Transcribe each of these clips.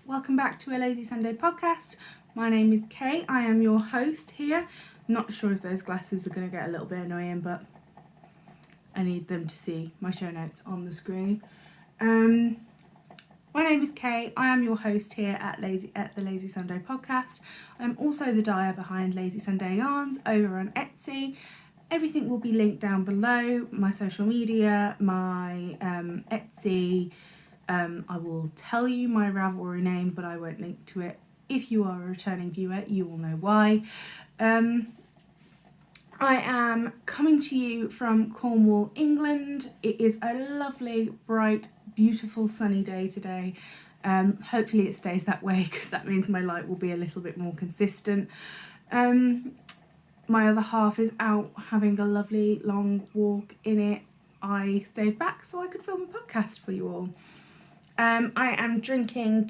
welcome back to a Lazy Sunday podcast. My name is Kay, I am your host here. Not sure if those glasses are going to get a little bit annoying, but I need them to see my show notes on the screen. My name is Kay, I am your host here at the Lazy Sunday podcast. I'm also the dyer behind Lazy Sunday Yarns over on Etsy. Everything will be linked down below, my social media, my Etsy. I will tell you my Ravelry name, but I won't link to it. If you are a returning viewer, you will know why. I am coming to you from Cornwall, England. It is a lovely, bright, beautiful, sunny day today. Hopefully it stays that way because that means my light will be a little bit more consistent. My other half is out having a lovely long walk in it. I stayed back so I could film a podcast for you all. I am drinking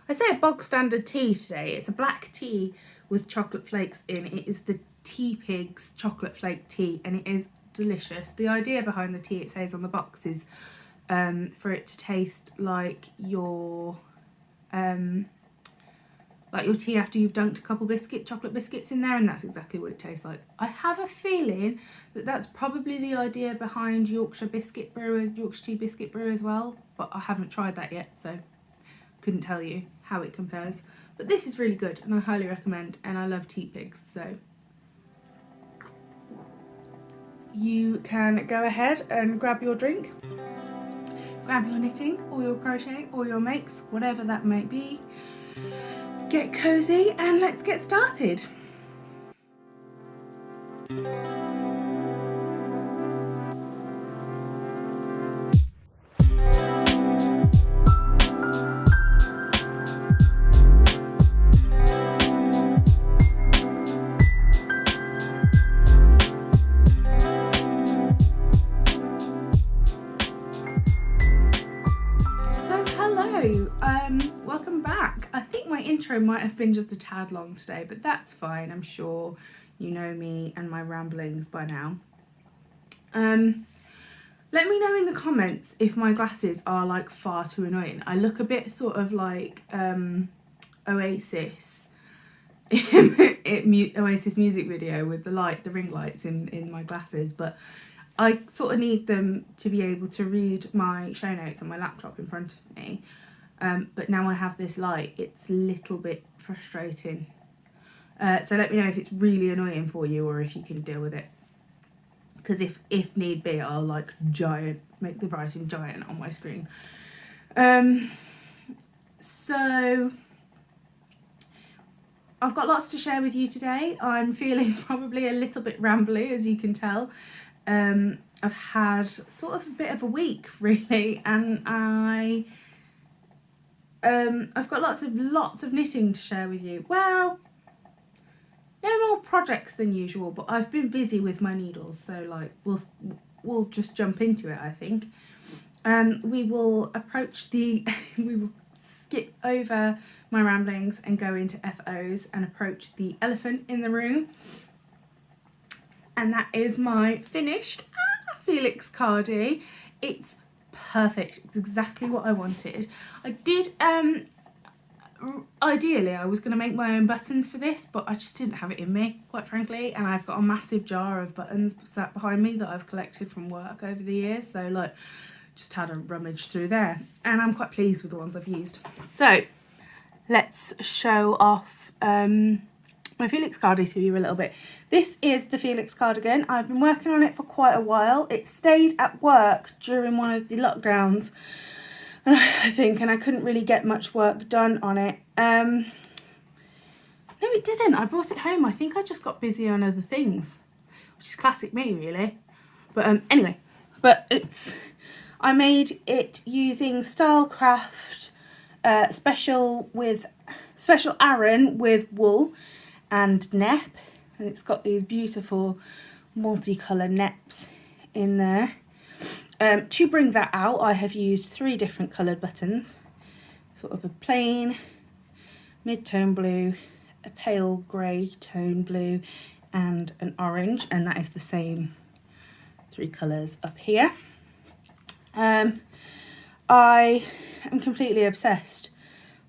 I say a bog standard tea today. It's a black tea with chocolate flakes in. It is the Tea Pigs chocolate flake tea and it is delicious. The idea behind the tea, it says on the box, is for it to taste like your tea after you've dunked a couple chocolate biscuits in there, and that's exactly what it tastes like. I have a feeling that that's probably the idea behind Yorkshire tea biscuit brew as well, but I haven't tried that yet, so couldn't tell you how it compares. But this is really good and I highly recommend, and I love Tea Pigs, so you can go ahead and grab your drink, grab your knitting or your crochet or your makes, whatever that might be. Get cozy and let's get started. Welcome back. I think my intro might have been just a tad long today, but that's fine. I'm sure you know me and my ramblings by now. Let me know in the comments if my glasses are like far too annoying. I look a bit sort of like Oasis Oasis music video with the ring lights in my glasses, but I sort of need them to be able to read my show notes on my laptop in front of me. But now I have this light, it's a little bit frustrating. So let me know if it's really annoying for you or if you can deal with it. Because if need be, I'll like make the writing giant on my screen. So I've got lots to share with you today. I'm feeling probably a little bit rambly, as you can tell. I've had sort of a bit of a week really, and I've got lots of knitting to share with you. Well, no more projects than usual, but I've been busy with my needles, so like we'll just jump into it, I think. We will skip over my ramblings and go into FOs and approach the elephant in the room. And that is my finished Felix cardi. It's perfect. It's exactly what I wanted. I did ideally I was going to make my own buttons for this, but I just didn't have it in me, quite frankly, and I've got a massive jar of buttons sat behind me that I've collected from work over the years, so like just had a rummage through there, and I'm quite pleased with the ones I've used. So let's show off my Felix cardi to you a little bit. This is the Felix cardigan. I've been working on it for quite a while. It stayed at work during one of the lockdowns, I think, and I couldn't really get much work done on it. No, it didn't. I brought it home. I think I just got busy on other things, which is classic me, really. But anyway, I made it using Stylecraft special Aran with wool and nep, and it's got these beautiful multicolour neps in there. To bring that out, I have used 3 different coloured buttons, sort of a plain, mid-tone blue, a pale grey tone blue, and an orange, and that is the same 3 colours up here. I am completely obsessed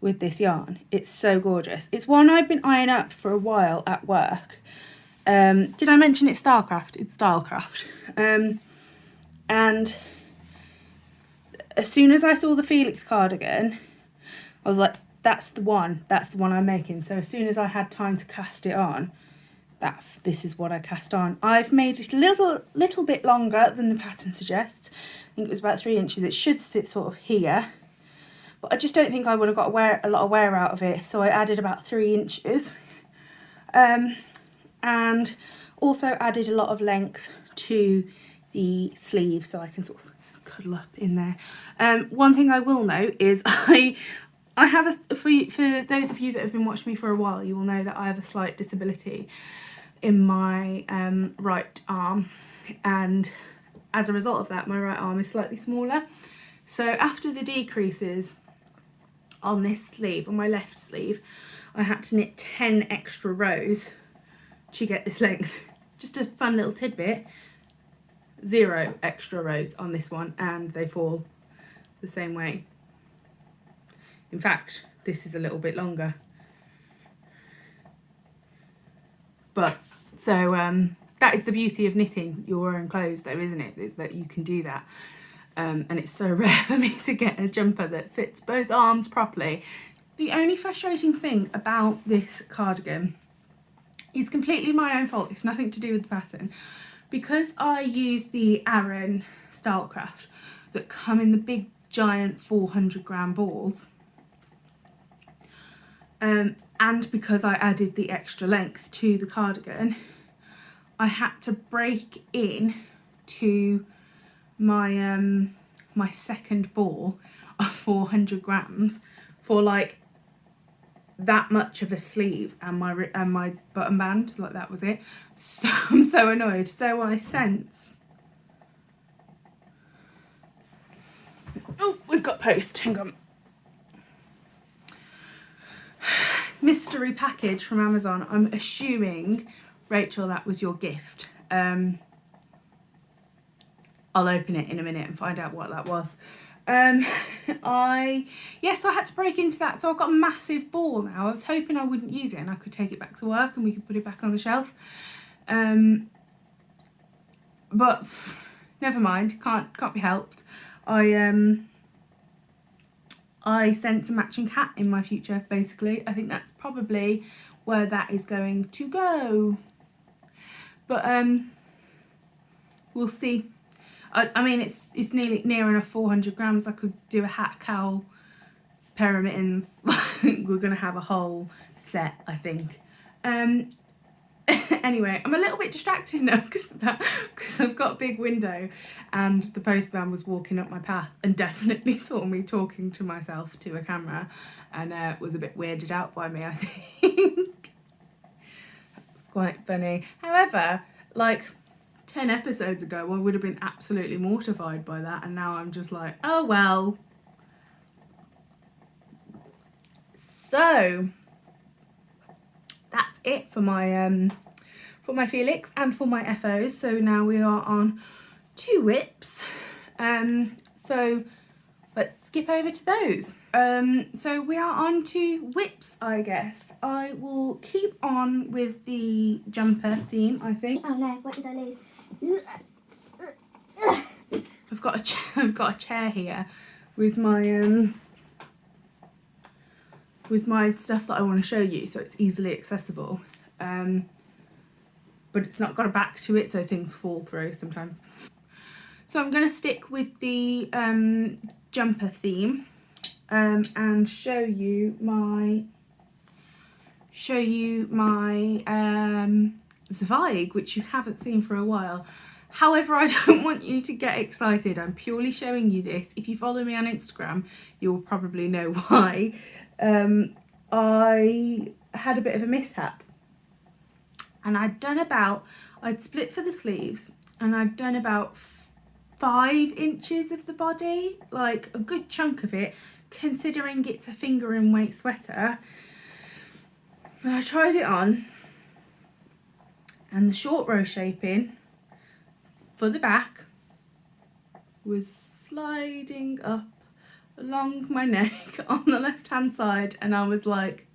with this yarn. It's so gorgeous. It's one I've been eyeing up for a while at work. Did I mention it's Stylecraft? It's Stylecraft. And as soon as I saw the Felix cardigan, I was like, that's the one I'm making. So as soon as I had time to cast it on, this is what I cast on. I've made it a little bit longer than the pattern suggests. I think it was about 3 inches. It should sit sort of here, but I just don't think I would have got a lot of wear out of it. So I added about 3 inches, and also added a lot of length to the sleeve so I can sort of cuddle up in there. One thing I will note is I have for those of you that have been watching me for a while, you will know that I have a slight disability in my right arm, and as a result of that my right arm is slightly smaller. So after the decreases on this sleeve, on my left sleeve, I had to knit 10 extra rows to get this length. Just a fun little tidbit, 0 extra rows on this one, and they fall the same way. In fact, this is a little bit longer. But so that is the beauty of knitting your own clothes though, isn't it? Is that you can do that. And it's so rare for me to get a jumper that fits both arms properly. The only frustrating thing about this cardigan is completely my own fault. It's nothing to do with the pattern. Because I use the Aran Stylecraft that come in the big giant 400-gram balls, and because I added the extra length to the cardigan, I had to break in to my my second ball of 400 grams for like that much of a sleeve and my button band. Like, that was it. So I'm so annoyed. So I sense, oh, we've got post, hang on. Mystery package from Amazon. I'm assuming, Rachel, that was your gift. I'll open it in a minute and find out what that was. So I had to break into that. So I've got a massive ball now. I was hoping I wouldn't use it and I could take it back to work and we could put it back on the shelf. But never mind, can't be helped. I sense a matching hat in my future, basically. I think that's probably where that is going to go. But we'll see. I mean, it's nearly near enough 400 grams. I could do a hat, cowl, pair of mittens. We're going to have a whole set, I think. Anyway, I'm a little bit distracted now because I've got a big window and the postman was walking up my path and definitely saw me talking to myself to a camera and was a bit weirded out by me, I think. That's quite funny. However, like 10 episodes ago I would have been absolutely mortified by that, and now I'm just like, oh well. So that's it for my Felix and for my FOs. So now we are on 2 whips. So let's skip over to those. So we are on to whips, I guess. I will keep on with the jumper theme, I think. Oh no, what did I lose? I've got a chair here with my stuff that I want to show you, so it's easily accessible. But it's not got a back to it, so things fall through sometimes. So I'm going to stick with the jumper theme and show you my Zweig, which you haven't seen for a while. However, I don't want you to get excited. I'm purely showing you this. If you follow me on Instagram, you'll probably know why. I had a bit of a mishap. And I'd split for the sleeves and I'd done about 5 inches of the body, like a good chunk of it, considering it's a finger and weight sweater. And I tried it on and the short row shaping for the back was sliding up along my neck on the left hand side, and I was like,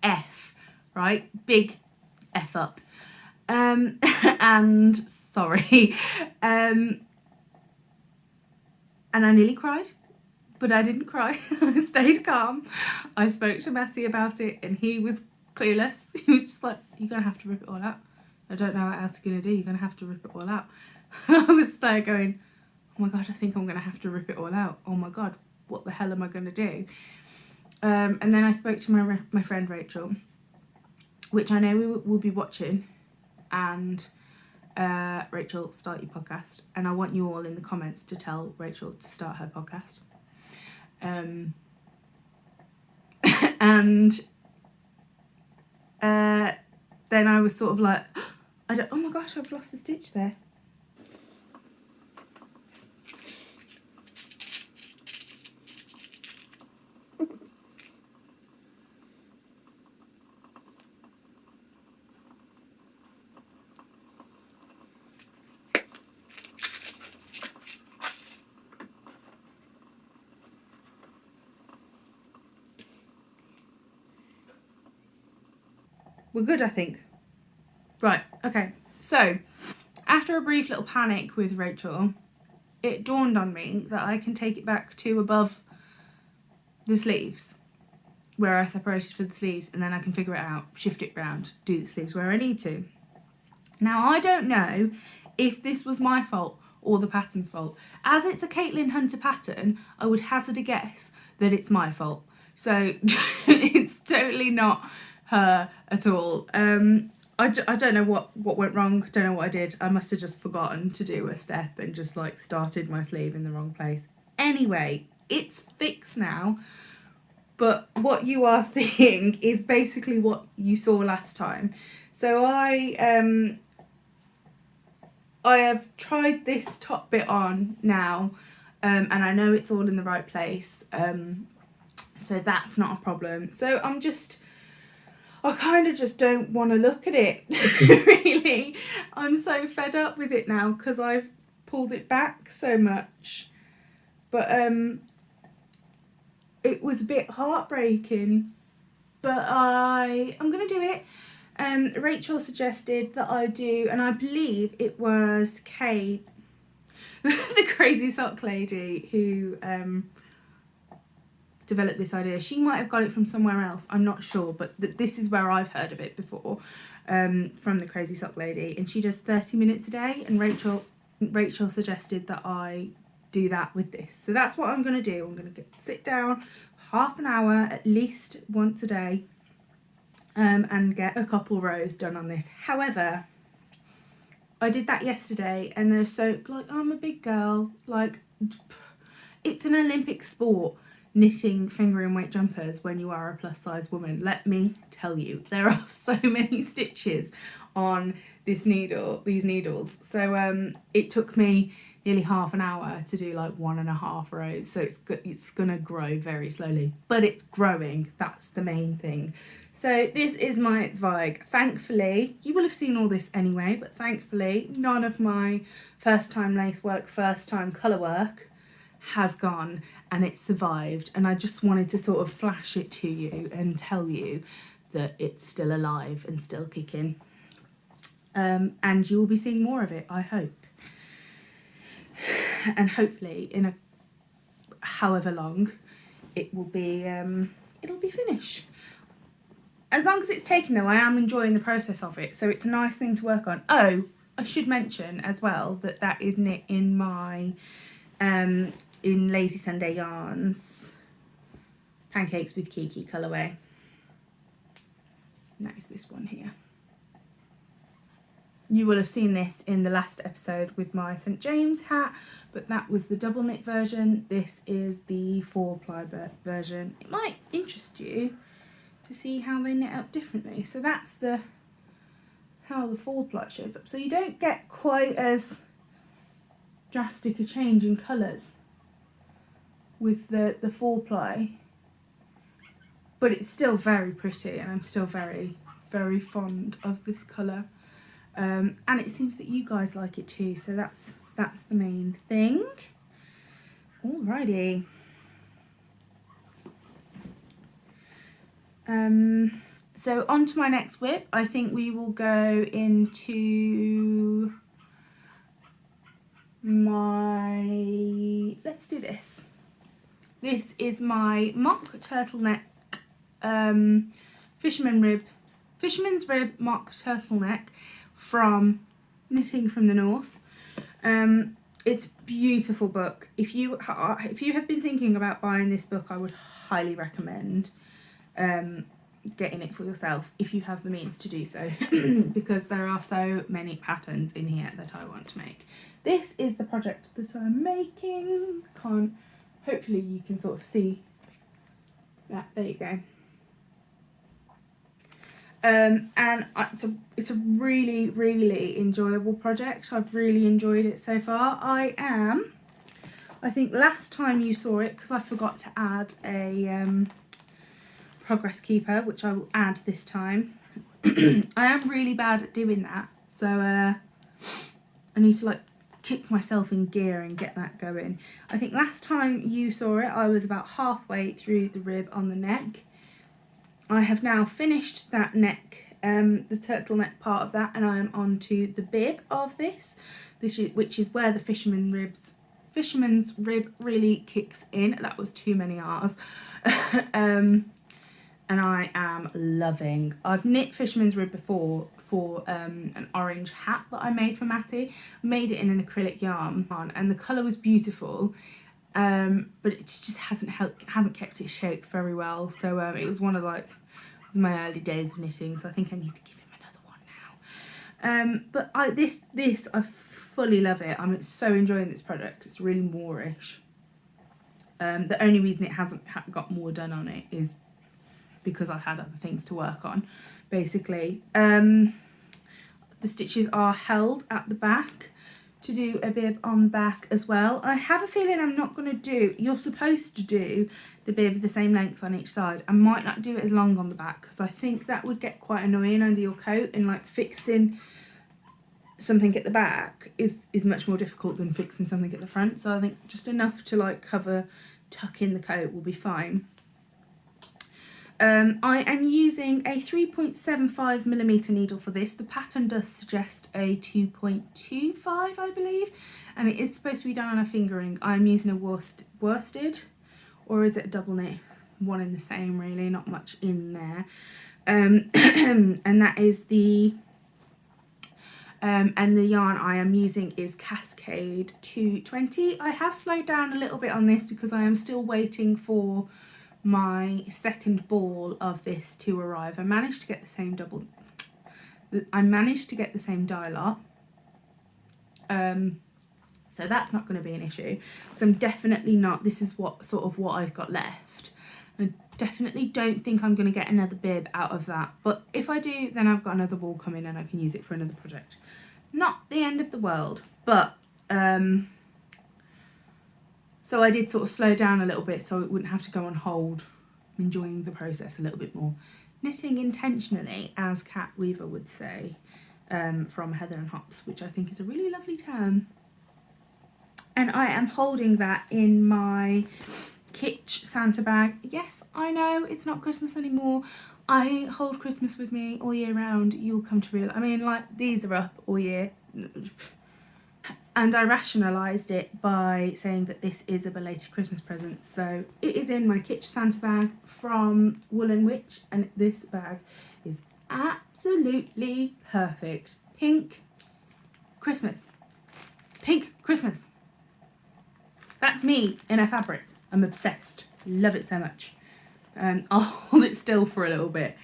F, right? Big F up. And sorry. And I nearly cried, but I didn't cry. I stayed calm. I spoke to Messi about it, and he was clueless. He was just like, you're going to have to rip it all out. I don't know what else you're going to do. You're going to have to rip it all out. And I was there going, oh my God, I think I'm going to have to rip it all out. Oh my God, what the hell am I going to do? And then I spoke to my friend Rachel, which I know we will be watching. And Rachel, start your podcast. And I want you all in the comments to tell Rachel to start her podcast. And then I was sort of like, oh my gosh, I've lost a stitch there. We're good, I think. Right, okay. So, after a brief little panic with Rachel, it dawned on me that I can take it back to above the sleeves, where I separated for the sleeves, and then I can figure it out, shift it round, do the sleeves where I need to. Now, I don't know if this was my fault or the pattern's fault. As it's a Caitlin Hunter pattern, I would hazard a guess that it's my fault. So, it's totally not her at all. I don't know what went wrong. Don't know what I did. I must have just forgotten to do a step and just like started my sleeve in the wrong place. Anyway, it's fixed now. But what you are seeing is basically what you saw last time. So I have tried this top bit on now, and I know it's all in the right place. So that's not a problem. So I kind of just don't want to look at it, really. I'm so fed up with it now because I've pulled it back so much. But it was a bit heartbreaking. But I'm going to do it. Rachel suggested that I do, and I believe it was Kate, the crazy sock lady, who developed this idea. She might have got it from somewhere else, I'm not sure, but this is where I've heard of it before, from the crazy sock lady, and she does 30 minutes a day, and Rachel suggested that I do that with this. So that's what I'm going to do. I'm going to sit down half an hour at least once a day, and get a couple rows done on this. However, I did that yesterday, and they're so, like, I'm a big girl, like, it's an Olympic sport, knitting finger and weight jumpers when you are a plus size woman. Let me tell you, there are so many stitches on these needles. So it took me nearly half an hour to do like 1.5 rows. So it's gonna grow very slowly, but it's growing. That's the main thing. So this is my Zweig. Thankfully, you will have seen all this anyway, but thankfully none of my first time lace work, first time colour work has gone, and it survived. And I just wanted to sort of flash it to you and tell you that it's still alive and still kicking. And you will be seeing more of it, I hope. And hopefully in a however long it will be it'll be finished. As long as it's taken though, I am enjoying the process of it, so it's a nice thing to work on. Oh, I should mention as well that is knit in my in Lazy Sunday Yarns Pancakes with Kiki colourway. And that is this one here. You will have seen this in the last episode with my St. James hat, but that was the double knit version. This is the 4-ply version. It might interest you to see how they knit up differently. So that's how the 4-ply shows up. So you don't get quite as drastic a change in colours with the 4-ply, but it's still very pretty, and I'm still very, very fond of this colour. And it seems that you guys like it too, so that's that's the main thing. Alrighty. So on to my next whip. I think we will go into my, let's do this. This is my mock turtleneck Fisherman's Rib mock turtleneck from Knitting from the North. It's a beautiful book. If you have been thinking about buying this book, I would highly recommend getting it for yourself if you have the means to do so, because there are so many patterns in here that I want to make. This is the project that I'm making. Hopefully you can sort of see that. There you go. And it's a really, really enjoyable project. I've really enjoyed it so far. I think last time you saw it, because I forgot to add a progress keeper, which I will add this time. I am really bad at doing that, so I need to like kick myself in gear and get that going. I think last time you saw it, I was about halfway through the rib on the neck. I have now finished that neck, the turtleneck part of that, and I am on to the bib of this, which is where the fisherman's rib really kicks in. That was too many R's. And I am loving. I've knit fisherman's rib before for an orange hat that I made for Matty. Made it in an acrylic yarn, and the colour was beautiful. But it just hasn't kept its shape very well. So it was one of it was my early days of knitting. So I think I need to give him another one now. But I fully love it. I'm so enjoying this project. It's really Moorish. The only reason it hasn't got more done on it is because I've had other things to work on, basically. The stitches are held at the back to do a bib on the back as well. I have a feeling I'm not going to do, you're supposed to do the bib the same length on each side. I might not do it as long on the back, because I think that would get quite annoying under your coat, and like fixing something at the back is much more difficult than fixing something at the front. So I think just enough to like tuck in the coat will be fine. I am using a 3.75mm needle for this. The pattern does suggest a 2.25, I believe, and it is supposed to be done on a fingering. I'm using a worsted, or is it a double knit? One in the same, really, not much in there. And that is the and the yarn I am using is Cascade 220. I have slowed down a little bit on this because I am still waiting for my second ball of this to arrive. I managed to get the same dye lot, so that's not going to be an issue. So I'm definitely not, this is what I've got left. I definitely don't think I'm going to get another bib out of that, but if I do, then I've got another ball coming and I can use it for another project. Not the end of the world, but so I did sort of slow down a little bit so it wouldn't have to go on hold. I'm enjoying the process a little bit more. Knitting intentionally, as Kat Weaver would say, from Heather and Hops, which I think is a really lovely term. And I am holding that in my Kitsch Santa bag. Yes, I know it's not Christmas anymore. I hold Christmas with me all year round. You'll come to realise. I mean, like, these are up all year. And I rationalised it by saying that this is a belated Christmas present. So it is in my Kitsch Santa bag from Woolen Witch, and this bag is absolutely perfect. Pink Christmas. Pink Christmas. That's me in a fabric. I'm obsessed. Love it so much. I'll hold it still for a little bit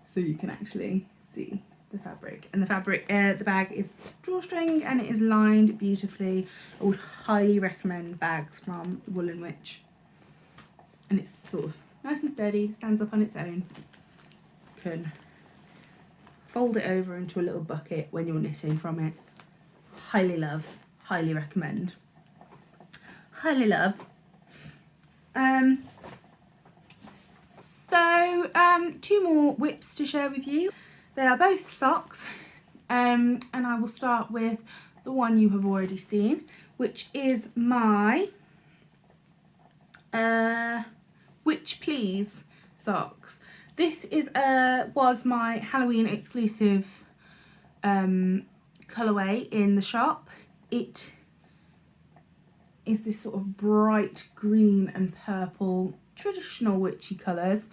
so you can actually see the fabric. And the fabric, the bag is drawstring and it is lined beautifully. I would highly recommend bags from Woolen Witch. And it's sort of nice and sturdy, stands up on its own. Can fold it over into a little bucket when you're knitting from it. Highly love, highly recommend. Highly love. So two more whips to share with you. They are both socks, and I will start with the one you have already seen, which is my Witch Please socks. This is was my Halloween exclusive colourway in the shop. It is this sort of bright green and purple traditional witchy colours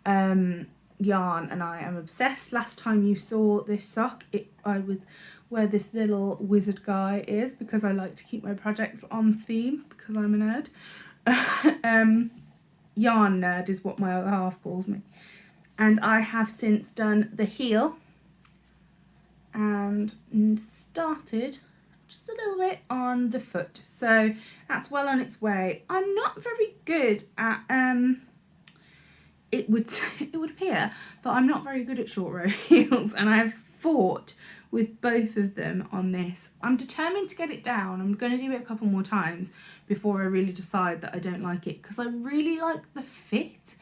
yarn, and I am obsessed. Last time you saw this sock, I was where this little wizard guy is, because I like to keep my projects on theme because I'm a nerd. Yarn nerd is what my other half calls me. And I have since done the heel and started just a little bit on the foot, so that's well on its way. I'm not very good at it would appear that I'm not very good at short row heels, and I've fought with both of them on this. I'm determined to get it down. I'm going to do it a couple more times before I really decide that I don't like it, because I really like the fit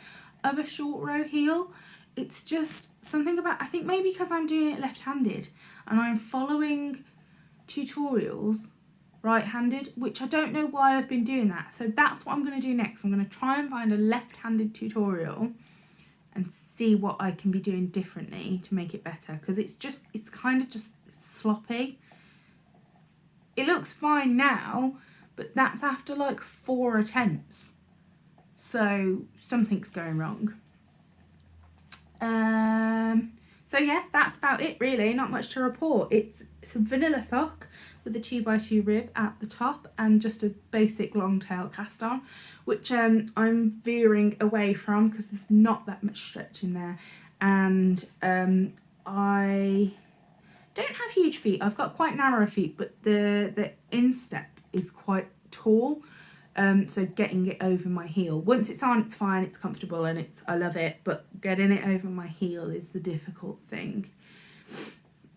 of a short row heel. It's just something about, I think maybe because I'm doing it left-handed and I'm following tutorials right-handed, which I don't know why I've been doing that. So that's what I'm going to do next. I'm going to try and find a left-handed tutorial and see what I can be doing differently to make it better, because it's kind of just sloppy. It looks fine now, but that's after like 4 attempts, so something's going wrong. So yeah, that's about it really, not much to report. It's a vanilla sock with a 2x2 rib at the top and just a basic long tail cast on, which I'm veering away from because there's not that much stretch in there, and I don't have huge feet. I've got quite narrow feet, but the instep is quite tall. So getting it over my heel, once it's on, it's fine, it's comfortable, and I love it, but getting it over my heel is the difficult thing.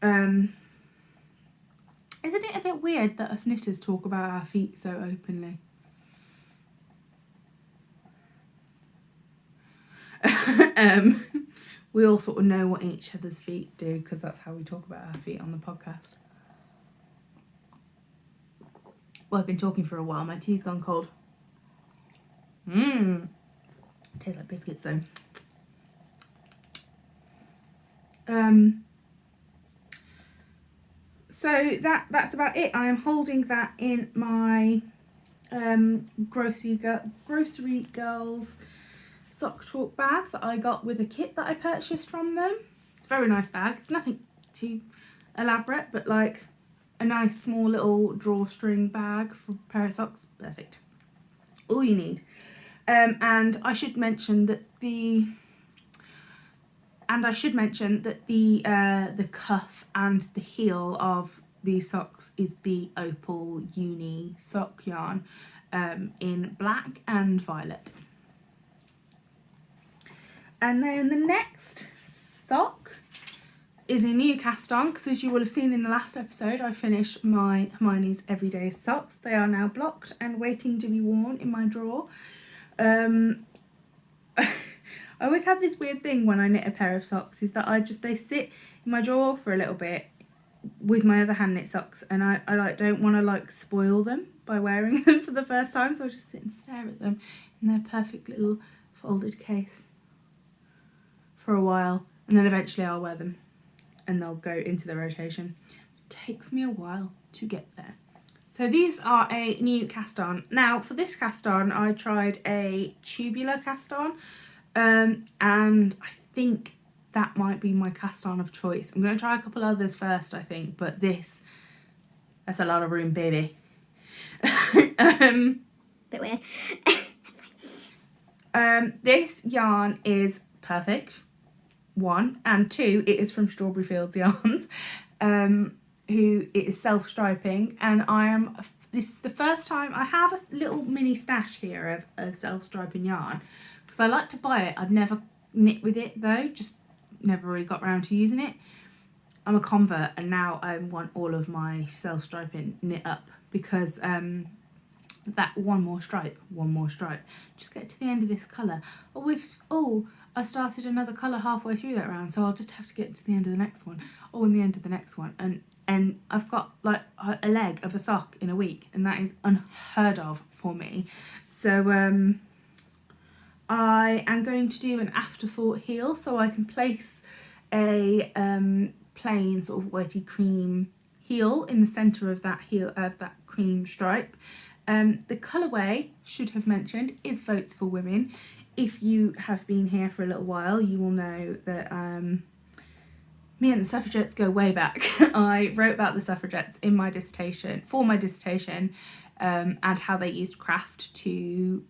Isn't it a bit weird that us knitters talk about our feet so openly? We all sort of know what each other's feet do, because that's how we talk about our feet on the podcast. Well, I've been talking for a while. My tea's gone cold. Tastes like biscuits though. So that's about it. I am holding that in my Grocery Girls sock talk bag that I got with a kit that I purchased from them. It's a very nice bag. It's nothing too elaborate, but like a nice small little drawstring bag for a pair of socks. Perfect. All you need. And I should mention that the cuff and the heel of these socks is the Opal Uni sock yarn in black and violet. And then the next sock is a new cast on, because as you will have seen in the last episode, I finished my Hermione's Everyday socks. They are now blocked and waiting to be worn in my drawer. I always have this weird thing when I knit a pair of socks, is that they sit in my drawer for a little bit with my other hand knit socks, and I like don't want to like spoil them by wearing them for the first time, so I just sit and stare at them in their perfect little folded case for a while, and then eventually I'll wear them and they'll go into the rotation. It takes me a while to get there. So these are a new cast on. Now for this cast on I tried a tubular cast on, and I think that might be my cast on of choice. I'm going to try a couple others first, I think, but that's a lot of room, baby. Bit weird. This yarn is perfect, 1, and 2, it is from Strawberry Fields Yarns, who it is self-striping, and this is the first time I have a little mini stash here of self-striping yarn, because I like to buy it. I've never knit with it though, just never really got around to using it. I'm a convert, and now I want all of my self-striping knit up, because that one more stripe, just get to the end of this colour. I started another colour halfway through that round, so I'll just have to get to the end of the next one, and the end of the next one, and and I've got like a leg of a sock in a week, and that is unheard of for me. So I am going to do an afterthought heel, so I can place a plain sort of whitey cream heel in the centre of that heel, of that cream stripe. The colourway, should have mentioned, is Votes for Women. If you have been here for a little while, you will know that me and the suffragettes go way back. I wrote about the suffragettes in my dissertation, and how they used craft to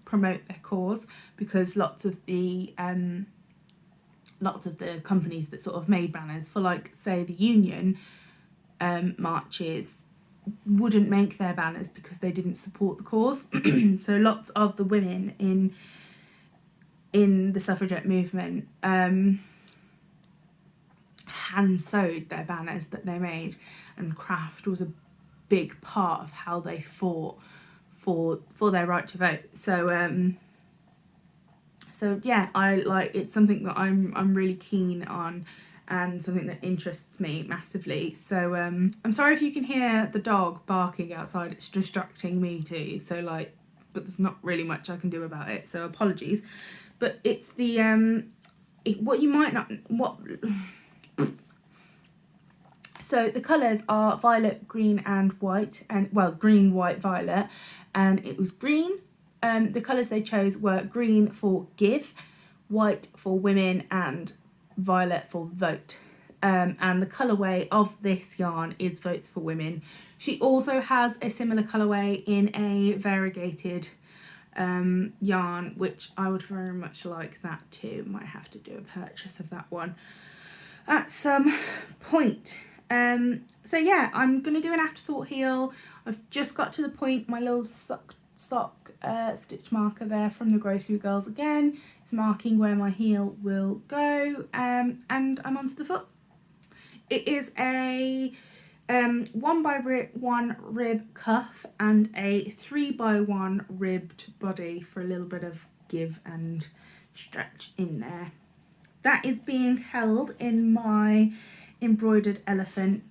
promote their cause, because lots of the companies that sort of made banners for, like, say, the union marches wouldn't make their banners because they didn't support the cause. So lots of the women in the suffragette movement hand sewed their banners that they made, and craft was a big part of how they fought for their right to vote. So so yeah, it's something that I'm really keen on, and something that interests me massively. So I'm sorry if you can hear the dog barking outside, it's distracting me too, so like, but there's not really much I can do about it, so apologies. But it's the so the colours are violet, green and white, and well, green, white, violet, and it was green. The colours they chose were green for give, white for women, and violet for vote. And the colourway of this yarn is Votes for Women. She also has a similar colourway in a variegated yarn, which I would very much like that too. Might have to do a purchase of that one at some point. So yeah, I'm gonna do an afterthought heel. I've just got to the point. My little sock stitch marker there from the Grocery Girls again is marking where my heel will go, and I'm onto the foot. It is a 1x1 rib cuff and a 3x1 ribbed body for a little bit of give and stretch in there. That is being held in my embroidered elephant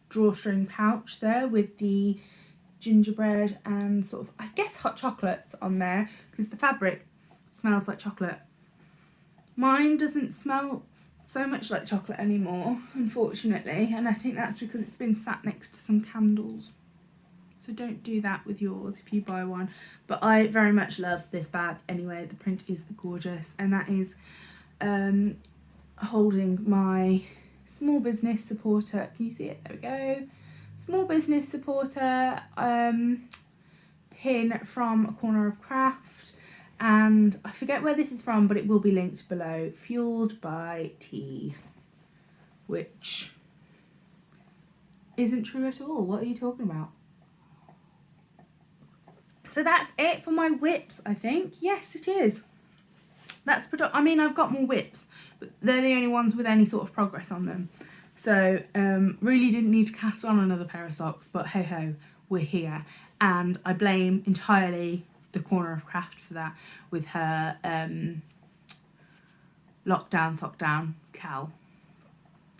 drawstring pouch there, with the gingerbread and sort of, I guess, hot chocolates on there, because the fabric smells like chocolate. Mine doesn't smell so much like chocolate anymore, unfortunately, and I think that's because it's been sat next to some candles. So don't do that with yours if you buy one. But I very much love this bag anyway. The print is gorgeous, and that is holding my small business supporter. Can you see it? There we go. Small business supporter pin from A Corner of Craft, and I forget where this is from, but it will be linked below. Fueled by Tea, which isn't true at all. What are you talking about? So that's it for my whips, I think. Yes, it is. That's I mean, I've got more whips, but they're the only ones with any sort of progress on them. So really didn't need to cast on another pair of socks, but hey ho, we're here. And I blame entirely the Corner of Craft for that, with her lockdown, sock down, cowl.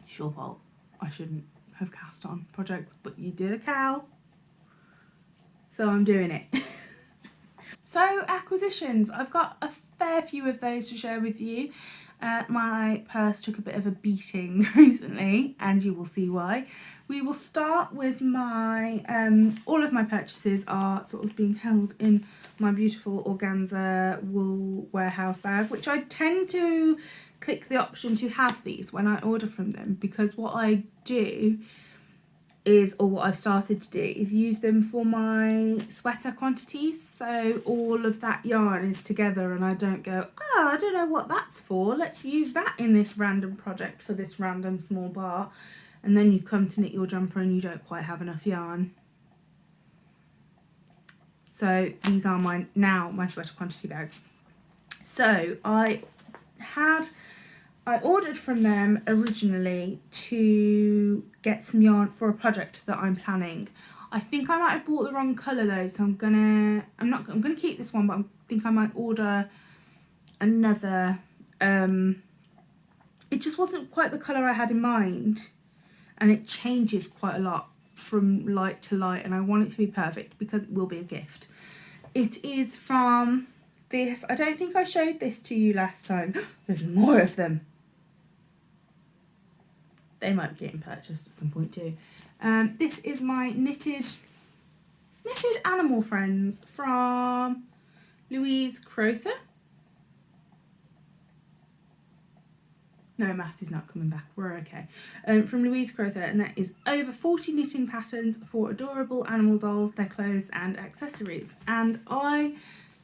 It's your fault. I shouldn't have cast on projects, but you did a cowl, so I'm doing it. So acquisitions, I've got a fair few of those to share with you. My purse took a bit of a beating recently, and you will see why. We will start with my, all of my purchases are sort of being held in my beautiful organza wool warehouse bag, which I tend to click the option to have these when I order from them, because what I do is, or what I've started to do, is use them for my sweater quantities. So all of that yarn is together, and I don't go, oh, I don't know what that's for, let's use that in this random project for this random small bar. And then you come to knit your jumper and you don't quite have enough yarn. So these are my sweater quantity bags. So I ordered from them originally to get some yarn for a project that I'm planning. I think I might have bought the wrong colour though, so I'm gonna keep this one, but I think I might order another it just wasn't quite the colour I had in mind, and it changes quite a lot from light to light, and I want it to be perfect because it will be a gift. It is from this, I don't think I showed this to you last time. There's more of them. They might be getting purchased at some point too. This is my knitted animal friends from Louise Crowther. No, Matt is not coming back. We're okay. From Louise Crowther, and that is over 40 knitting patterns for adorable animal dolls, their clothes and accessories. And I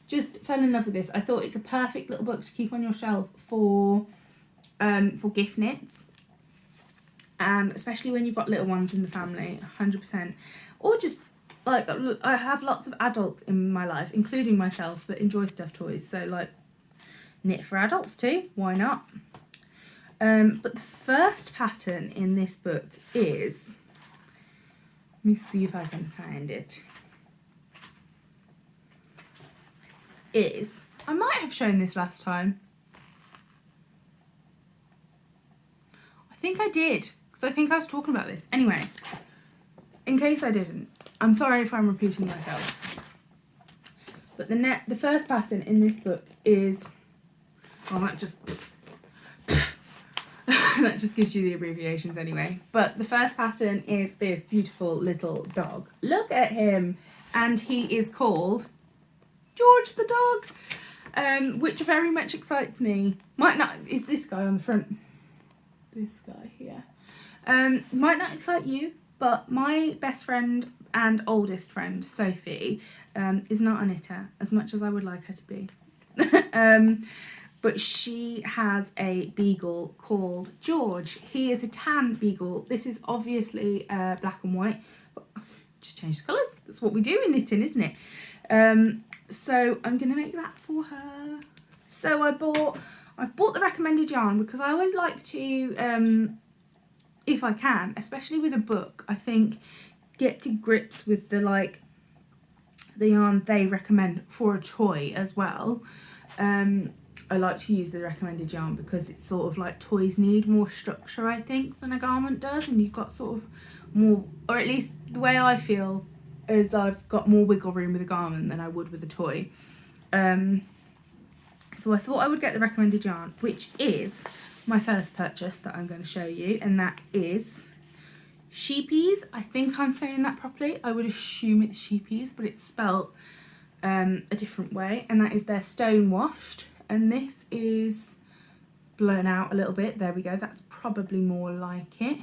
just fell in love with this. I thought it's a perfect little book to keep on your shelf for gift knits, and especially when you've got little ones in the family, 100%. Or just like, I have lots of adults in my life, including myself, that enjoy stuffed toys. So like, knit for adults too. Why not? But the first pattern in this book is, let me see if I can find it, I might have shown this last time. I think I did, because I think I was talking about this. Anyway, in case I didn't, I'm sorry if I'm repeating myself. But the first pattern in this book is, well, that just that just gives you the abbreviations anyway. But the first pattern is this beautiful little dog. Look at him. And he is called George the dog, which very much excites me. Might not, is this guy on the front. This guy here. Might not excite you, but my best friend and oldest friend, Sophie, is not a knitter, as much as I would like her to be. But she has a beagle called George. He is a tan beagle. This is obviously black and white. Just change the colours. That's what we do in knitting, isn't it? So I'm going to make that for her. So I've bought the recommended yarn because I always like to, if I can, especially with a book, I think get to grips with the yarn they recommend for a toy as well. I like to use the recommended yarn because it's sort of like toys need more structure, I think, than a garment does, and you've got sort of more, or at least the way I feel is I've got more wiggle room with a garment than I would with a toy. So I thought I would get the recommended yarn, which is my first purchase that I'm going to show you, and that is Sheepies. I think I'm saying that properly. I would assume it's Sheepies, but it's spelt a different way, and that is their stone washed. And this is blown out a little bit. There we go. That's probably more like it.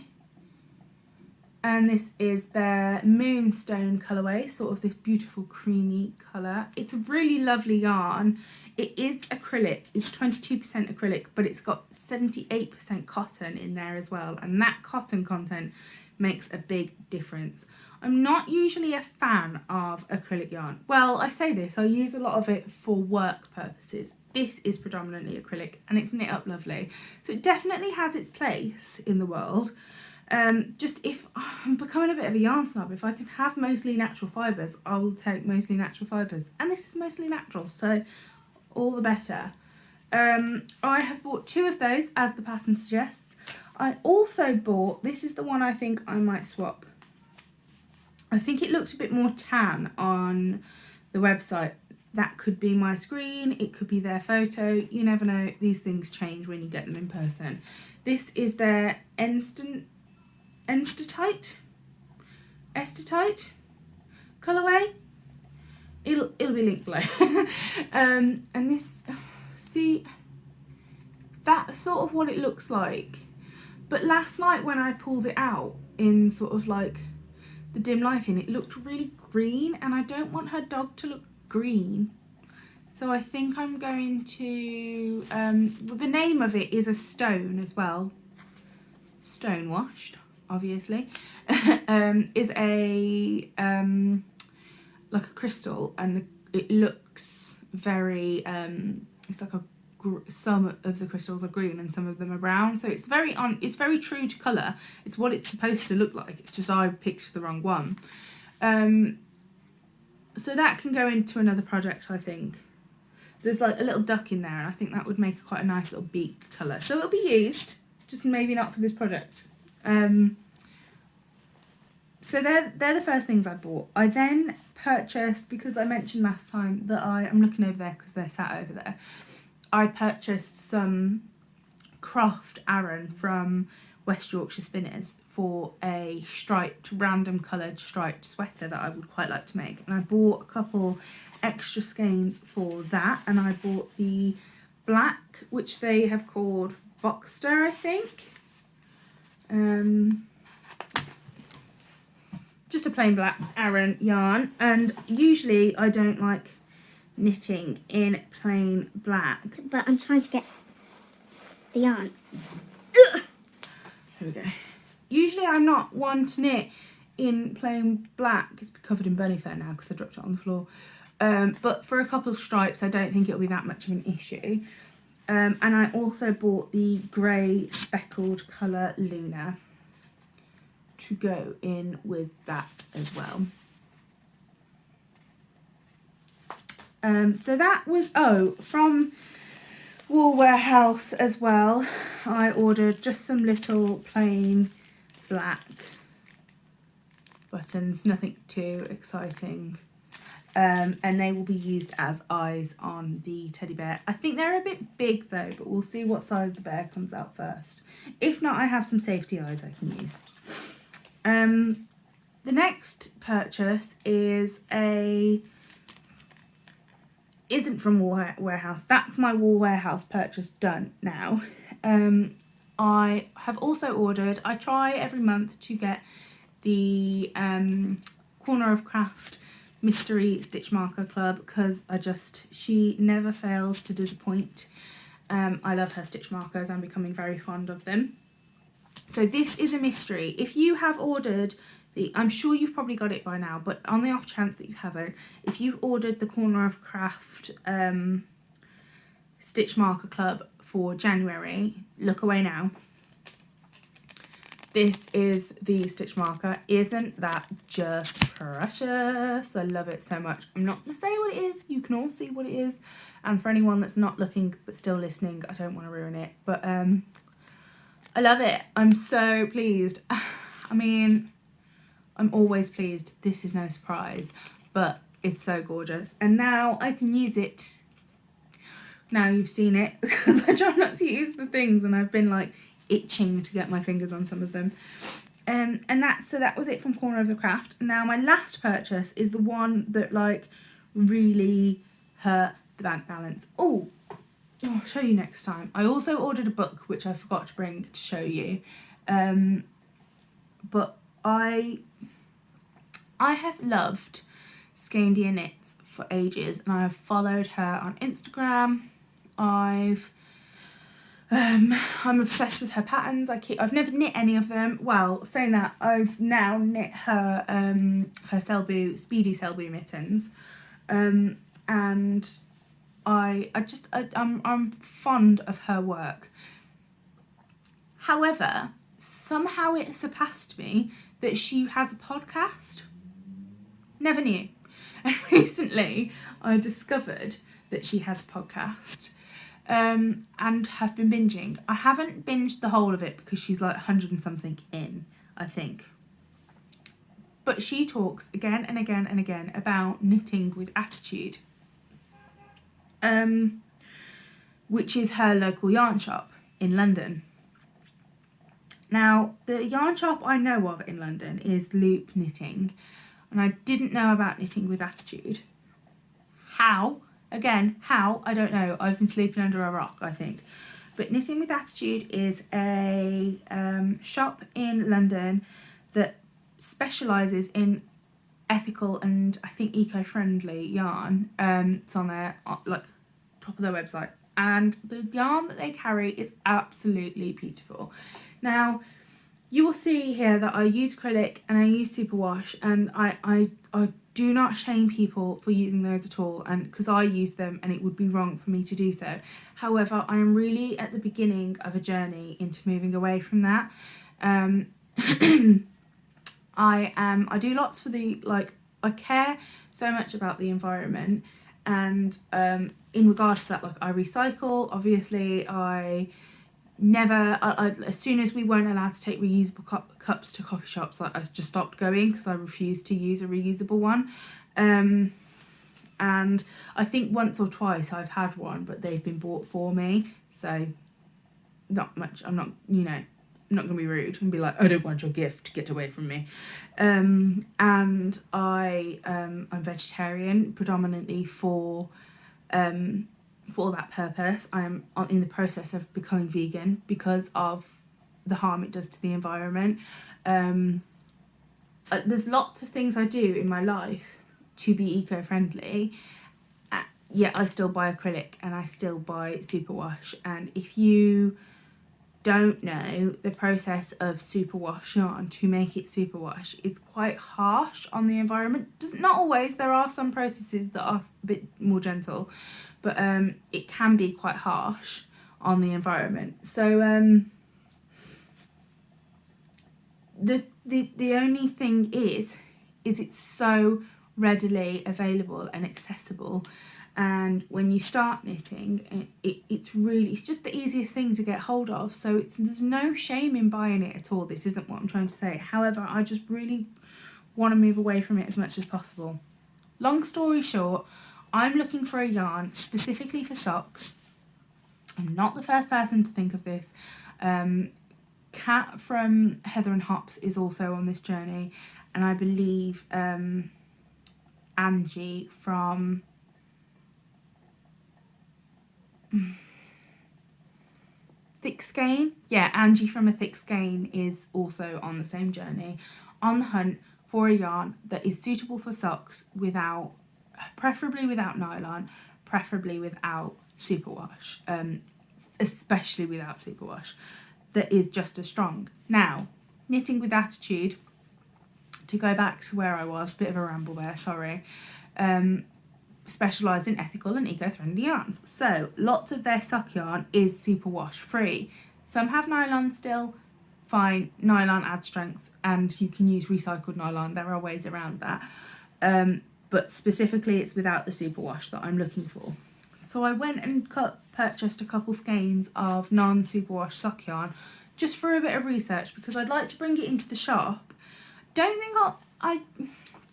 And this is their Moonstone colourway, sort of this beautiful creamy colour. It's a really lovely yarn. It is acrylic. It's 22% acrylic, but it's got 78% cotton in there as well. And that cotton content makes a big difference. I'm not usually a fan of acrylic yarn. Well, I say this, I use a lot of it for work purposes. This is predominantly acrylic and it's knit up lovely. So it definitely has its place in the world. Just if I'm becoming a bit of a yarn snob, if I can have mostly natural fibres, I will take mostly natural fibres. And this is mostly natural, so all the better. I have bought 2 of those, as the pattern suggests. I also bought, this is the one I think I might swap. I think it looked a bit more tan on the website. That could be my screen, it could be their photo, you never know, these things change when you get them in person. This is their Estetite colourway. It'll be linked below. And this, see, that's sort of what it looks like. But last night when I pulled it out in sort of like the dim lighting, it looked really green, and I don't want her dog to look green. So I think I'm going to, well, the name of it is a stone as well. Stone washed, obviously. Is a, like a crystal, and it looks very, it's like some of the crystals are green and some of them are brown, so it's very true to colour. It's what it's supposed to look like, it's just I picked the wrong one. So that can go into another project, I think. There's like a little duck in there, and I think that would make quite a nice little beak colour, so it'll be used. just maybe not for this project. So they're the first things I bought. I then purchased, because I mentioned last time that I'm looking over there because they're sat over there, I purchased some craft Aran from West Yorkshire Spinners for a striped, random coloured striped sweater that I would quite like to make. And I bought a couple extra skeins for that, and I bought the black, which they have called Voxter, I think. Just a plain black Aran yarn, and usually I don't like knitting in plain black. But I'm trying to get the yarn. Here we go. Usually I'm not one to knit in plain black. It's covered in bunny fur now because I dropped it on the floor. But for a couple of stripes I don't think it'll be that much of an issue. And I also bought the grey speckled colour Luna to go in with that as well. So that was, from Wool Warehouse as well, I ordered just some little plain black buttons, nothing too exciting. And they will be used as eyes on the teddy bear. I think they're a bit big though, but we'll see what size the bear comes out first. If not, I have some safety eyes I can use. The next purchase isn't from Wool Warehouse. That's my Wool Warehouse purchase done now. I have also ordered, I try every month to get the Corner of Craft Mystery Stitch Marker Club, because she never fails to disappoint. I love her stitch markers. I'm becoming very fond of them. So this is a mystery. If you have ordered I'm sure you've probably got it by now, but on the off chance that you haven't, if you've ordered the Corner of Craft Stitch Marker Club for January, look away now. This is the stitch marker. Isn't that just precious? I love it so much. I'm not going to say what it is. You can all see what it is. And for anyone that's not looking but still listening, I don't want to ruin it. But I love it. I'm so pleased. I mean, I'm always pleased. This is no surprise, but it's so gorgeous. And now I can use it. Now you've seen it, because I try not to use the things and I've been like itching to get my fingers on some of them. And that was it from Corner of the Craft. Now my last purchase is the one that like really hurt the bank balance. Oh, I'll show you next time. I also ordered a book which I forgot to bring to show you. But I have loved Scandia Knits for ages, and I have followed her on Instagram. I'm obsessed with her patterns. I've never knit any of them. Well, saying that, I've now knit her her Speedy Selbu mittens, and I'm fond of her work. However, somehow it surpassed me that she has a podcast. Never knew. And recently I discovered that she has a podcast, and have been binging. I haven't binged the whole of it because she's like 100 and something in, I think. But she talks again and again and again about knitting with attitude, which is her local yarn shop in London. Now, the yarn shop I know of in London is Loop Knitting, and I didn't know about Knitting with Attitude. How? Again, how? I don't know. I've been sleeping under a rock, I think. But Knitting with Attitude is a shop in London that specialises in ethical and I think eco-friendly yarn. It's on their like top of their website, and the yarn that they carry is absolutely beautiful. Now, you will see here that I use acrylic and I use superwash, and I do not shame people for using those at all, and because I use them and it would be wrong for me to do so. However, I am really at the beginning of a journey into moving away from that. I do lots for the, like, I care so much about the environment, and in regard to that, like, I recycle, obviously, I as soon as we weren't allowed to take reusable cups to coffee shops, like, I just stopped going because I refused to use a reusable one. And I think once or twice I've had one, but they've been bought for me, so not much. I'm not, you know, I'm not gonna be rude and be like, I don't want your gift, get away from me. And I'm vegetarian predominantly for that purpose. I'm in the process of becoming vegan because of the harm it does to the environment. There's lots of things I do in my life to be eco-friendly, yet I still buy acrylic and I still buy superwash. And if you don't know, the process of superwash yarn to make it superwash is quite harsh on the environment. Not always, there are some processes that are a bit more gentle, but it can be quite harsh on the environment. So the only thing is it's so readily available and accessible, and when you start knitting, it's just the easiest thing to get hold of, so there's no shame in buying it at all. This isn't what I'm trying to say. However, I just really want to move away from it as much as possible. Long story short, I'm looking for a yarn specifically for socks. I'm not the first person to think of this. Kat from Heather and Hops is also on this journey, and I believe Angie from Thick Skein. Yeah, Angie from A Thick Skein is also on the same journey, on the hunt for a yarn that is suitable for socks preferably without nylon, preferably without superwash, especially without superwash, that is just as strong. Now, knitting with attitude, to go back to where I was, bit of a ramble there, sorry, specialised in ethical and eco-friendly yarns. So lots of their sock yarn is superwash free. Some have nylon still, fine, nylon adds strength and you can use recycled nylon, there are ways around that. But specifically it's without the superwash that I'm looking for. So I went and purchased a couple skeins of non-superwash sock yarn just for a bit of research because I'd like to bring it into the shop. Don't think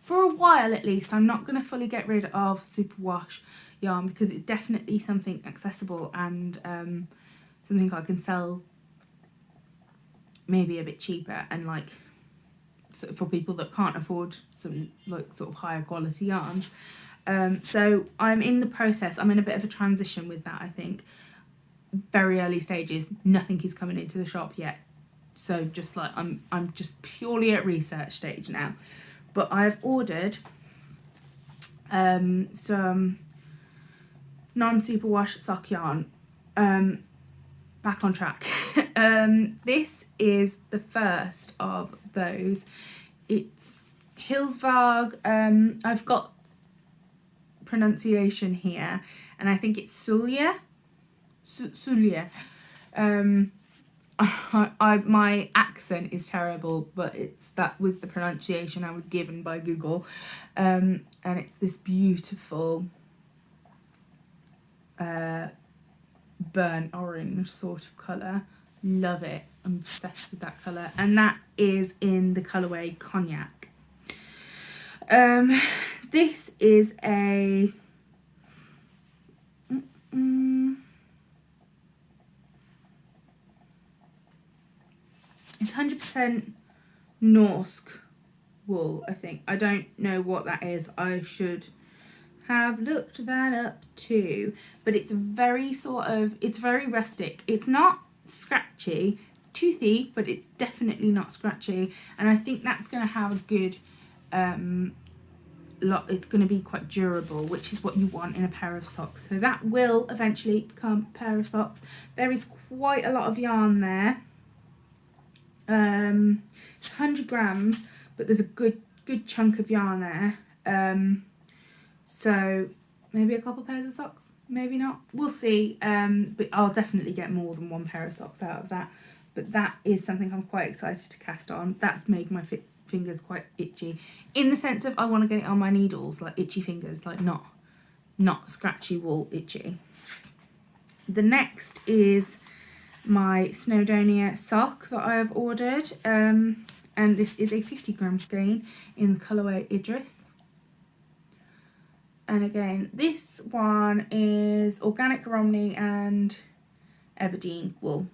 for a while at least, I'm not going to fully get rid of superwash yarn because it's definitely something accessible and something I can sell maybe a bit cheaper and like for people that can't afford some like sort of higher quality yarns. So I'm in the process, I'm in a bit of a transition with that, I think. Very early stages, nothing is coming into the shop yet. So just like I'm just purely at research stage now. But I've ordered some non-superwash sock yarn. Back on track. This is the first of those. It's Hilsvag. I've got pronunciation here, and I think it's Sulia. Sulia. My accent is terrible, but that was the pronunciation I was given by Google, and it's this beautiful burnt orange sort of colour. Love it. I'm obsessed with that colour, and that is in the colourway Cognac. This is a it's 100% Norsk wool, I think. I don't know what that is. I should have looked that up too. But it's very it's very rustic. It's not scratchy, toothy, but it's definitely not scratchy. And I think that's going to have a good it's going to be quite durable, which is what you want in a pair of socks. So that will eventually become a pair of socks. There is quite a lot of yarn there. It's 100 grams, but there's a good chunk of yarn there. So maybe a couple pairs of socks, maybe not. We'll see. But I'll definitely get more than one pair of socks out of that. But that is something I'm quite excited to cast on. That's made my fingers quite itchy, in the sense of I want to get it on my needles, like itchy fingers, like not scratchy wool itchy. The next is my Snowdonia sock that I have ordered, and this is a 50-gram skein in the colourway Idris. And again, this one is organic Romney and Aberdeen wool.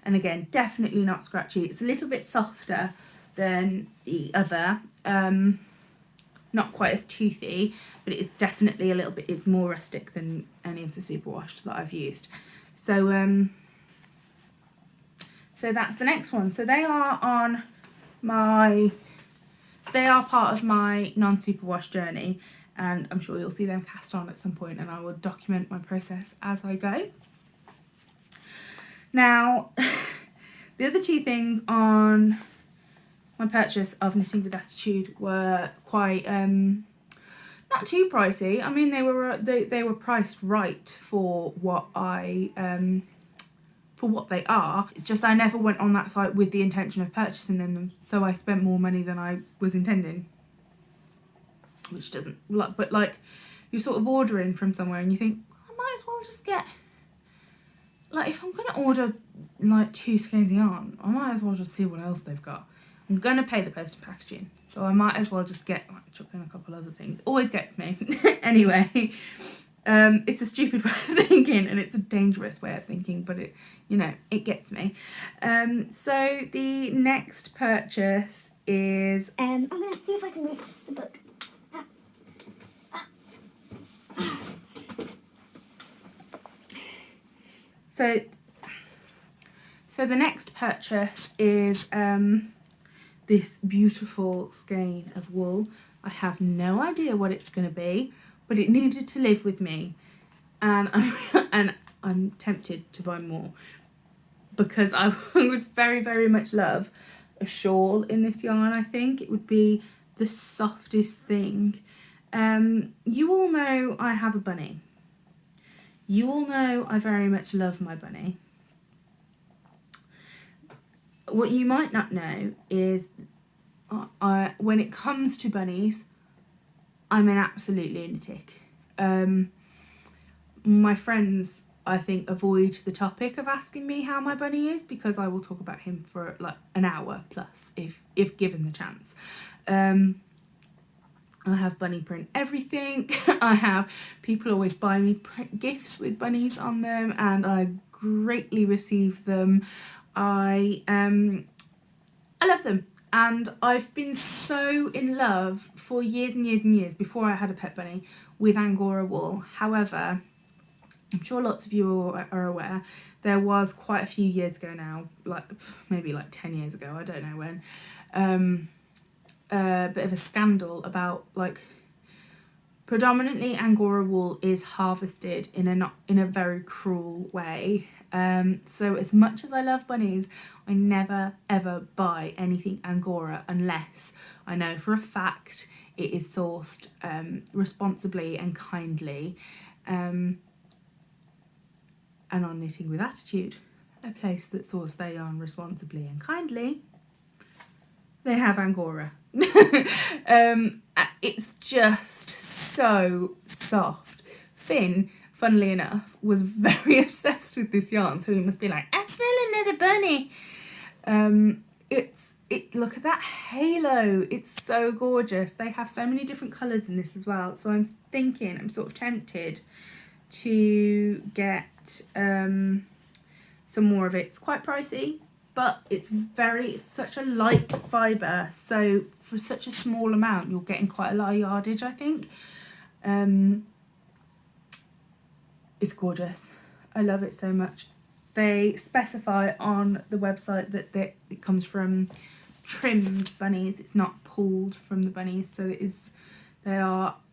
And again, definitely not scratchy. It's a little bit softer than the other, not quite as toothy, but it's definitely a little bit, it's more rustic than any of the superwash that I've used. So so that's the next one. So they are part of my non-superwash journey, and I'm sure you'll see them cast on at some point, and I will document my process as I go. Now, the other two things on my purchase of Knitting with Attitude were quite not too pricey. I mean, they were priced right for what for what they are. It's just I never went on that site with the intention of purchasing them, so I spent more money than I was intending, which doesn't, but like, you're sort of ordering from somewhere and you think, I might as well just get, like, if I'm gonna order like 2 skeins of yarn, I might as well just see what else they've got. I'm gonna pay the post and packaging, so I might as well just get, like, chuck in a couple other things. Always gets me. Anyway, it's a stupid way of thinking, and it's a dangerous way of thinking, but it, you know, it gets me. So the next purchase is I'm gonna see if I can reach the book. So the next purchase is this beautiful skein of wool. I have no idea what it's going to be, but it needed to live with me, and I'm tempted to buy more, because I would very, very much love a shawl in this yarn. I think it would be the softest thing. You all know I have a bunny. You all know I very much love my bunny. What you might not know is when it comes to bunnies, I'm an absolute lunatic. My friends, I think, avoid the topic of asking me how my bunny is, because I will talk about him for like an hour plus if given the chance. I have bunny print everything. I have people always buy me gifts with bunnies on them, and I greatly receive them. I love them, and I've been so in love for years and years and years before I had a pet bunny with Angora wool. However, I'm sure lots of you are aware, there was quite a few years ago now, like maybe like 10 years ago, I don't know when, a bit of a scandal about, like, predominantly Angora wool is harvested in a very cruel way. So as much as I love bunnies, I never ever buy anything Angora unless I know for a fact it is sourced responsibly and kindly. And on Knitting with Attitude, a place that sources their yarn responsibly and kindly, they have Angora. It's just so soft. Finn, funnily enough, was very obsessed with this yarn, so he must be like, I smell another bunny. Look at that halo. It's so gorgeous. They have so many different colours in this as well, so I'm sort of tempted to get some more of it. It's quite pricey, but it's such a light fibre, so for such a small amount you're getting quite a lot of yardage, I think. It's gorgeous. I love it so much. They specify on the website that it comes from trimmed bunnies. It's not pulled from the bunnies, so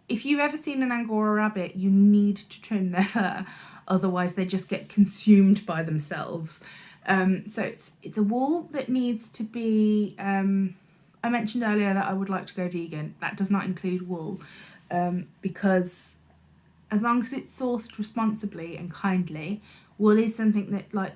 if you've ever seen an Angora rabbit, you need to trim their fur, otherwise they just get consumed by themselves. So it's a wool that needs to be, I mentioned earlier that I would like to go vegan. That does not include wool, because as long as it's sourced responsibly and kindly, wool is something that, like,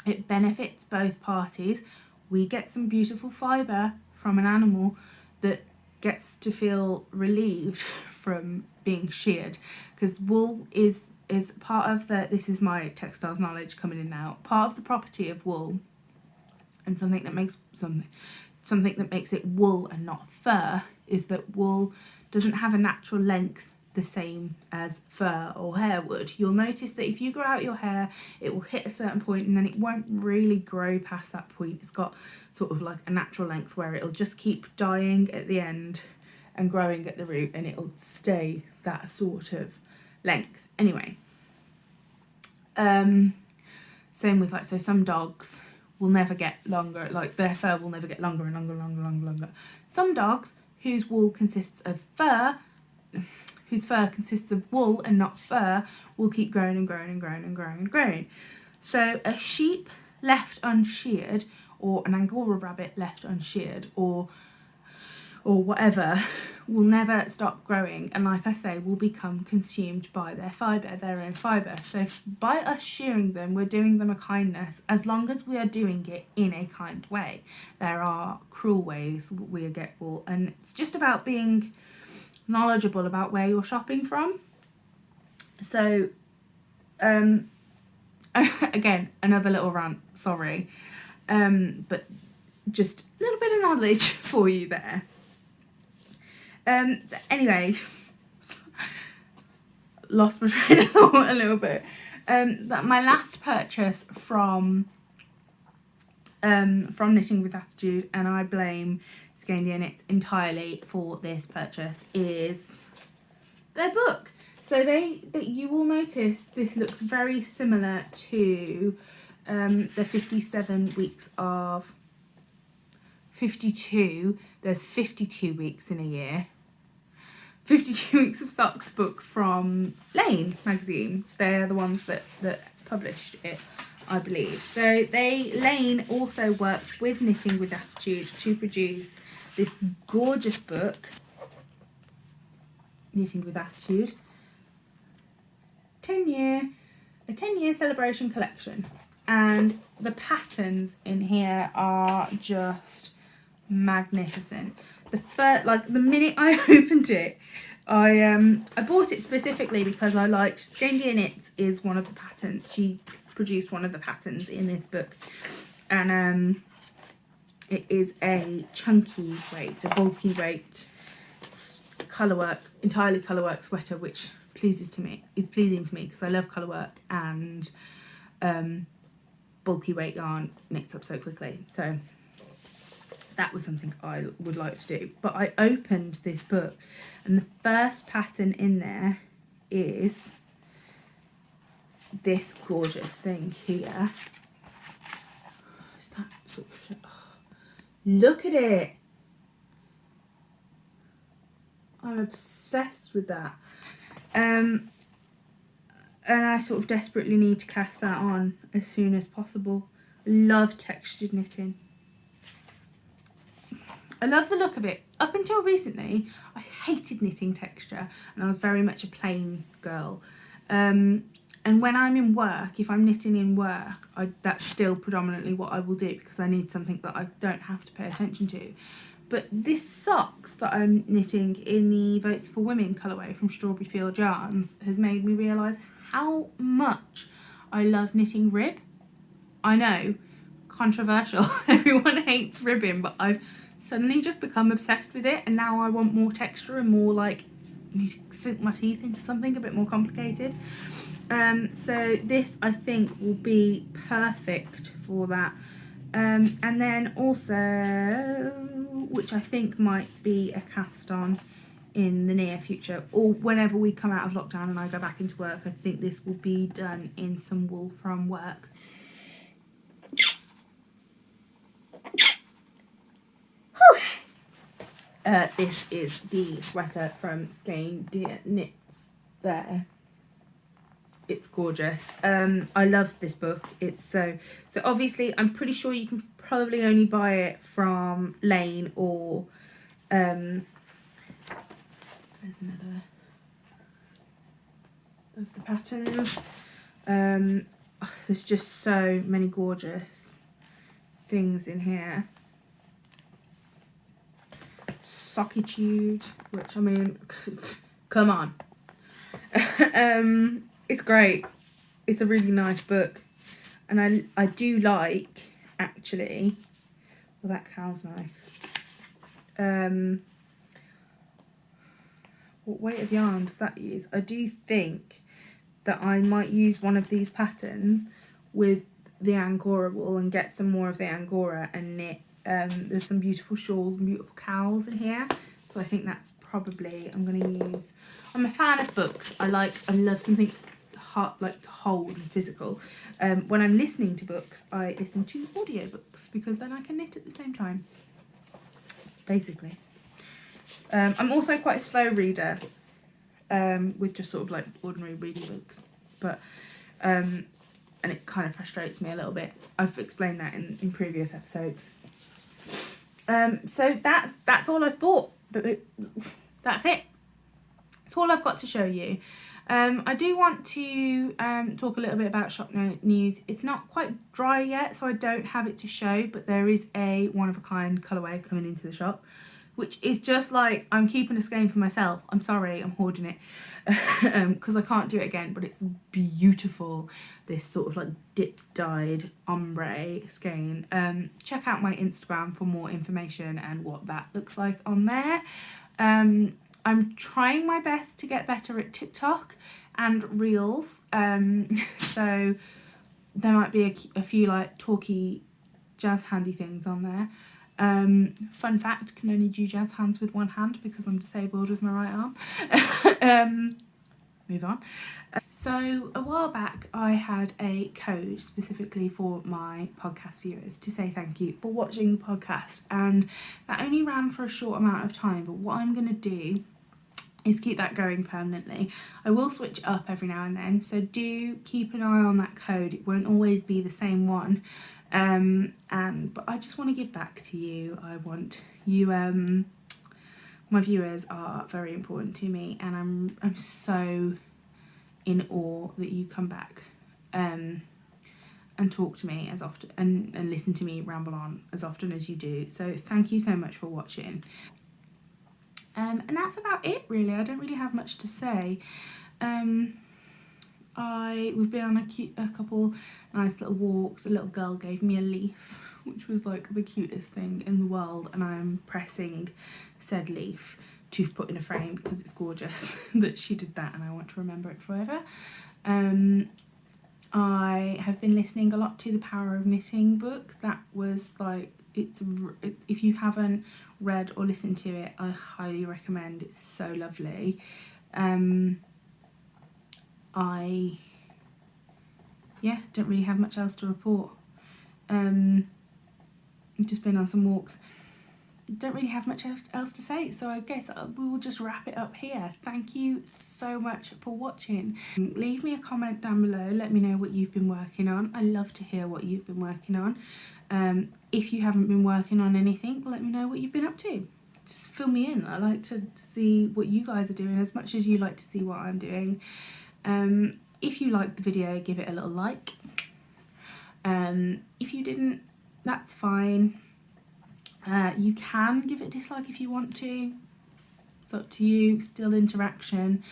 it benefits both parties. We get some beautiful fibre from an animal that gets to feel relieved from being sheared, because wool is is part of the, this is my textiles knowledge coming in now, part of the property of wool, and something that makes it wool and not fur, is that wool doesn't have a natural length the same as fur or hair would. You'll notice that if you grow out your hair, it will hit a certain point and then it won't really grow past that point. It's got sort of like a natural length where it'll just keep dying at the end and growing at the root, and it'll stay that sort of length. Anyway, same with like, so some dogs will never get longer, like their fur will never get longer and longer. Some dogs whose wool consists of fur, whose fur consists of wool and not fur, will keep growing and growing and growing and growing and growing. So a sheep left unsheared, or an Angora rabbit left unsheared, or whatever, will never stop growing, and like I say, will become consumed by their own fibre. So by us shearing them, we're doing them a kindness, as long as we are doing it in a kind way. There are cruel ways we get wool, and it's just about being knowledgeable about where you're shopping from. So again, another little rant, sorry, but just a little bit of knowledge for you there. Anyway, lost my train of thought a little bit. That my last purchase from Knitting with Attitude, and I blame Scandia Knits entirely for this purchase, is their book. So you will notice this looks very similar to the 57 weeks of 52. There's 52 weeks in a year. 52 Weeks of Socks book from Lane magazine. They're the ones that published it, I believe. So Lane also worked with Knitting with Attitude to produce this gorgeous book, Knitting with Attitude, a 10-year celebration collection, and the patterns in here are just magnificent. The minute I opened it, I bought it specifically because I liked Scandia Knits is one of the patterns. She produced one of the patterns in this book, and it is a chunky weight, a bulky weight, colourwork, entirely colourwork sweater, which is pleasing to me because I love colourwork, and bulky weight yarn knits up so quickly. So that was something I would like to do. But I opened this book, and the first pattern in there is this gorgeous thing here. Is that sort of, oh, look at it. I'm obsessed with that. And I sort of desperately need to cast that on as soon as possible. I love textured knitting. I love the look of it. Up until recently, I hated knitting texture, and I was very much a plain girl. And when I'm in work, if I'm knitting in work, that's still predominantly what I will do, because I need something that I don't have to pay attention to. But this socks that I'm knitting in the Votes for Women colourway from Strawberry Field Yarns has made me realise how much I love knitting rib. I know, controversial. Everyone hates ribbing, but I've suddenly just become obsessed with it, and now I want more texture and more, like, I need to sink my teeth into something a bit more complicated. So this, I think, will be perfect for that. And then also, which I think might be a cast on in the near future, or whenever we come out of lockdown and I go back into work, I think this will be done in some wool from work. This is the sweater from Scandia Knits there. It's gorgeous. I love this book. It's so obviously I'm pretty sure you can probably only buy it from Lane, or there's another of the patterns. There's just so many gorgeous things in here. Sockitude, which, I mean, come on. It's great. It's a really nice book. And I do like, actually, well, that cow's nice. What weight of yarn does that use? I do think that I might use one of these patterns with the Angora wool and get some more of the Angora and knit. There's some beautiful shawls and beautiful cows in here. So I think that's probably, I'm going to use, I'm a fan of books. I love something hard, like to hold and physical. When I'm listening to books, I listen to audiobooks because then I can knit at the same time, basically. I'm also quite a slow reader with just sort of like ordinary reading books, but and it kind of frustrates me a little bit. I've explained that in previous episodes. So that's all I've bought, but that's it. That's all I've got to show you. I do want to talk a little bit about shop news. It's not quite dry yet, so I don't have it to show, but there is a one-of-a-kind colourway coming into the shop, which is just like, I'm keeping a skein for myself. I'm sorry, I'm hoarding it because I can't do it again, but it's beautiful. This sort of like dip-dyed ombre skein. Check out my Instagram for more information and what that looks like on there. I'm trying my best to get better at TikTok and Reels. So there might be a few like talky jazz handy things on there. Fun fact, can only do jazz hands with one hand because I'm disabled with my right arm. Move on. So a while back I had a code specifically for my podcast viewers to say thank you for watching the podcast, and that only ran for a short amount of time, but what I'm going to do is keep that going permanently. I will switch it up every now and then, so do keep an eye on that code. It won't always be the same one. But I just want to give back to you. I want you, my viewers are very important to me, and I'm so in awe that you come back and talk to me as often and listen to me ramble on as often as you do. So thank you so much for watching. And that's about it really. I don't really have much to say. We've been on a couple nice little walks. A little girl gave me a leaf, which was like the cutest thing in the world, and I'm pressing said leaf to put in a frame because it's gorgeous that she did that, and I want to remember it forever. I have been listening a lot to the Power of Knitting book. That was like, if you haven't read or listened to it, I highly recommend. It's so lovely. I don't really have much else to report. I've just been on some walks. Don't really have much else to say, so I guess we will just wrap it up here. Thank you so much for watching. Leave me a comment down below, let me know what you've been working on. I love to hear what you've been working on. If you haven't been working on anything, let me know what you've been up to. Just fill me in. I like to see what you guys are doing as much as you like to see what I'm doing. If you liked the video, give it a little like. If you didn't, that's fine. You can give it a dislike if you want to. It's up to you. Still interaction.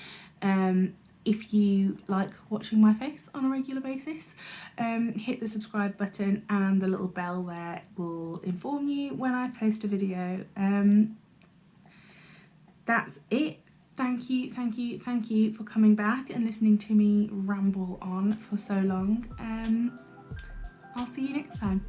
If you like watching my face on a regular basis, hit the subscribe button, and the little bell there will inform you when I post a video. That's it. Thank you for coming back and listening to me ramble on for so long. I'll see you next time.